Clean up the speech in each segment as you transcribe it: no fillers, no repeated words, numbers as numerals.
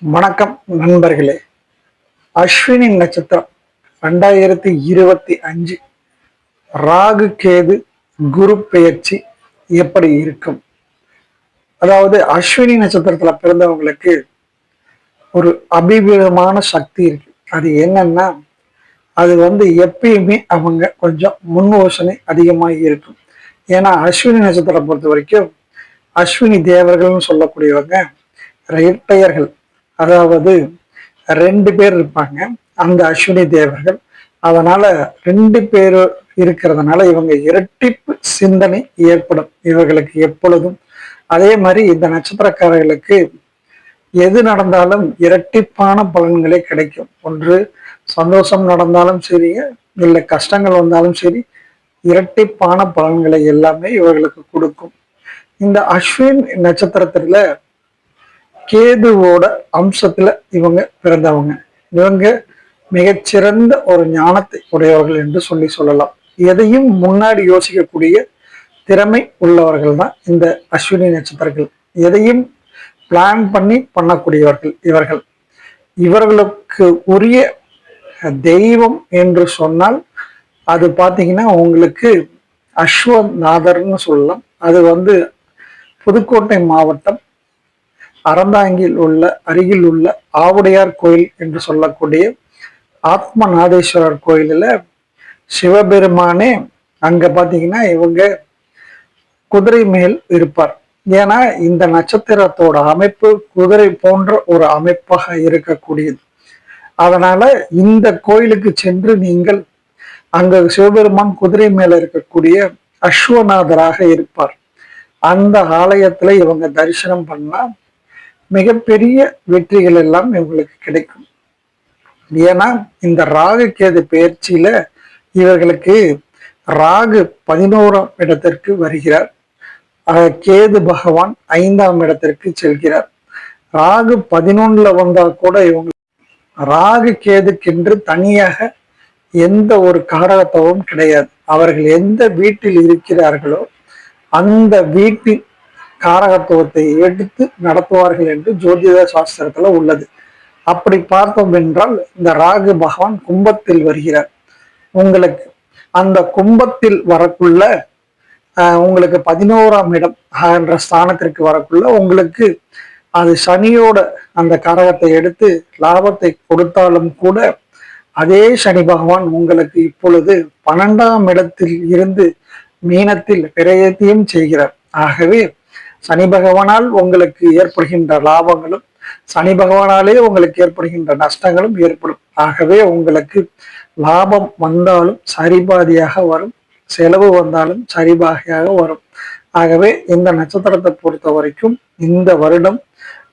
வணக்கம் நண்பர்களே. அஸ்வினி நட்சத்திரம் 2025 ராகு கேது குரு பெயர்ச்சி எப்படி இருக்கும்? அதாவது அஸ்வினி நட்சத்திரத்துல பிறந்தவங்களுக்கு ஒரு அபிவிதமான சக்தி இருக்கு. அது என்னன்னா, அது எப்பயுமே அவங்க கொஞ்சம் முன் யோசனை அதிகமாக இருக்கும். ஏன்னா அஸ்வினி நட்சத்திரம் பொறுத்த வரைக்கும் அஸ்வினி தேவர்கள்னு சொல்லக்கூடியவங்க இரட்டையர்கள். அதாவது 2 பேர் இருப்பாங்க அந்த அஸ்வினி தேவர்கள். அதனால 2 பேர் இருக்கிறதுனால இவங்க இரட்டிப்பு சிந்தனை ஏற்படும் இவர்களுக்கு எப்பொழுதும். அதே மாதிரி இந்த நட்சத்திரக்காரர்களுக்கு எது நடந்தாலும் இரட்டிப்பான பலன்களே கிடைக்கும். ஒன்று சந்தோஷம் நடந்தாலும் சரி, இல்லை கஷ்டங்கள் வந்தாலும் சரி, இரட்டிப்பான பலன்களை எல்லாமே இவர்களுக்கு கொடுக்கும். இந்த அஸ்வின் நட்சத்திரத்துல கேதுவோட அம்சத்துல இவங்க பிறந்தவங்க. இவங்க மிகச்சிறந்த ஒரு ஞானத்தை உடையவர்கள் என்று சொல்லலாம். எதையும் முன்னாடி யோசிக்கக்கூடிய திறமை உள்ளவர்கள் தான் இந்த அஸ்வினி நட்சத்திரங்கள். எதையும் பிளான் பண்ணி பண்ணக்கூடியவர்கள் இவர்கள். இவர்களுக்கு உரிய தெய்வம் என்று சொன்னால் அது பார்த்தீங்கன்னா உங்களுக்கு அஸ்வநாதர்னு சொல்லலாம். அது புதுக்கோட்டை மாவட்டம் அறந்தாங்கில் உள்ள அருகில் உள்ள ஆவுடையார் கோயில் என்று சொல்லக்கூடிய ஆத்மநாதேஸ்வரர் கோயிலில் சிவபெருமானே அங்க பாத்தீங்கன்னா இவங்க குதிரை மேல் இருப்பார். ஏன்னா இந்த நட்சத்திரத்தோட அமைப்பு குதிரை போன்ற ஒரு அமைப்பாக இருக்கக்கூடியது. அதனால இந்த கோயிலுக்கு சென்று நீங்கள் அங்க சிவபெருமான் குதிரை மேல இருக்கக்கூடிய அஸ்வநாதராக இருப்பார். அந்த ஆலயத்துல இவங்க தரிசனம் பண்ணா மிகப்பெரிய வெற்றிகள் எல்லாம் இவங்களுக்கு கிடைக்கும். ஏன்னா இந்த ராகு கேது பயிற்சியில இவர்களுக்கு ராகு 11ஆம் இடத்திற்கு வருகிறார். கேது பகவான் 5ஆம் இடத்திற்கு செல்கிறார். ராகு 11ல வந்தா கூட இவங்க ராகு கேதுக்கென்று தனியாக எந்த ஒரு காரகத்துவமும் கிடையாது. அவர்கள் எந்த வீட்டில் இருக்கிறார்களோ அந்த வீட்டில் காரகத்துவத்தை எடுத்து நடத்துவார்கள் என்று ஜோதிட சாஸ்திரத்துல உள்ளது. அப்படி பார்த்தோம் என்றால் இந்த ராகு பகவான் கும்பத்தில் வருகிறார். உங்களுக்கு அந்த கும்பத்தில் வரக்குள்ள உங்களுக்கு 11ஆம் இடம் என்ற ஸ்தானத்திற்கு வரக்குள்ள உங்களுக்கு அது சனியோட அந்த காரகத்தை எடுத்து லாபத்தை கொடுத்தாலும் கூட அதே சனி பகவான் உங்களுக்கு இப்பொழுது 12ஆம் இடத்தில் இருந்து மீனத்தில் விரயத்தையும் செய்கிறார். ஆகவே சனி பகவானால் உங்களுக்கு ஏற்படுகின்ற லாபங்களும் சனி பகவானாலே உங்களுக்கு ஏற்படுகின்ற நஷ்டங்களும் ஏற்படும். ஆகவே உங்களுக்கு லாபம் வந்தாலும் சரிபாதியாக வரும், செலவு வந்தாலும் சரிபாகையாக வரும். ஆகவே இந்த நட்சத்திரத்தை பொறுத்த வரைக்கும் இந்த வருடம்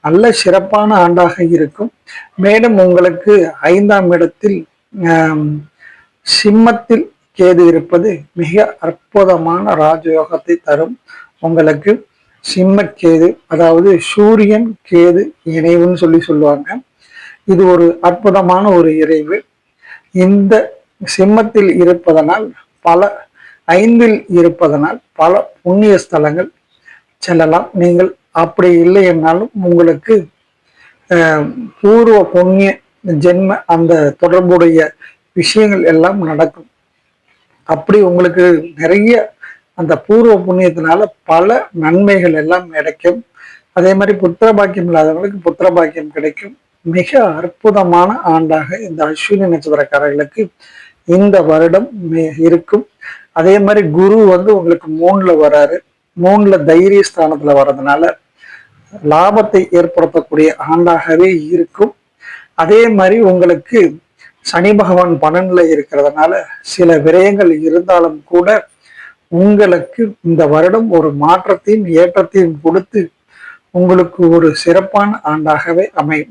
நல்ல சிறப்பான ஆண்டாக இருக்கும். மேலும் உங்களுக்கு 5ஆம் இடத்தில் சிம்மத்தில் கேது இருப்பது மிக அற்புதமான ராஜயோகத்தை தரும். உங்களுக்கு சிம்ம கேது, அதாவது சூரியன் கேது இணைவுன்னு சொல்லுவாங்க. இது ஒரு அற்புதமான ஒரு இறைவு. இந்த சிம்மத்தில் இருப்பதனால் 5ல் இருப்பதனால் பல புண்ணிய ஸ்தலங்கள் செல்லலாம். நீங்கள் அப்படி இல்லை என்னாலும் உங்களுக்கு பூர்வ புண்ணிய ஜென்ம அந்த தொடர்புடைய விஷயங்கள் எல்லாம் நடக்கும். அப்படி உங்களுக்கு நிறைய அந்த பூர்வ புண்ணியத்தினால பல நன்மைகள் எல்லாம் கிடைக்கும். அதே மாதிரி புத்திர பாக்கியம் இல்லாதவங்களுக்கு புத்திர பாக்கியம் கிடைக்கும். மிக அற்புதமான ஆண்டாக இந்த அஸ்வினி நட்சத்திரக்காரர்களுக்கு இந்த வருடம் இருக்கும். அதே மாதிரி குரு உங்களுக்கு 3ல வராரு. 3ல தைரிய ஸ்தானத்துல வர்றதுனால லாபத்தை ஏற்படுத்தக்கூடிய ஆண்டாகவே இருக்கும். அதே மாதிரி உங்களுக்கு சனி பகவான் 12ல இருக்கிறதுனால சில விரயங்கள் இருந்தாலும் கூட உங்களுக்கு இந்த வருடம் ஒரு மாற்றத்தையும் ஏற்றத்தையும் கொடுத்து உங்களுக்கு ஒரு சிறப்பான ஆண்டாகவே அமையும்.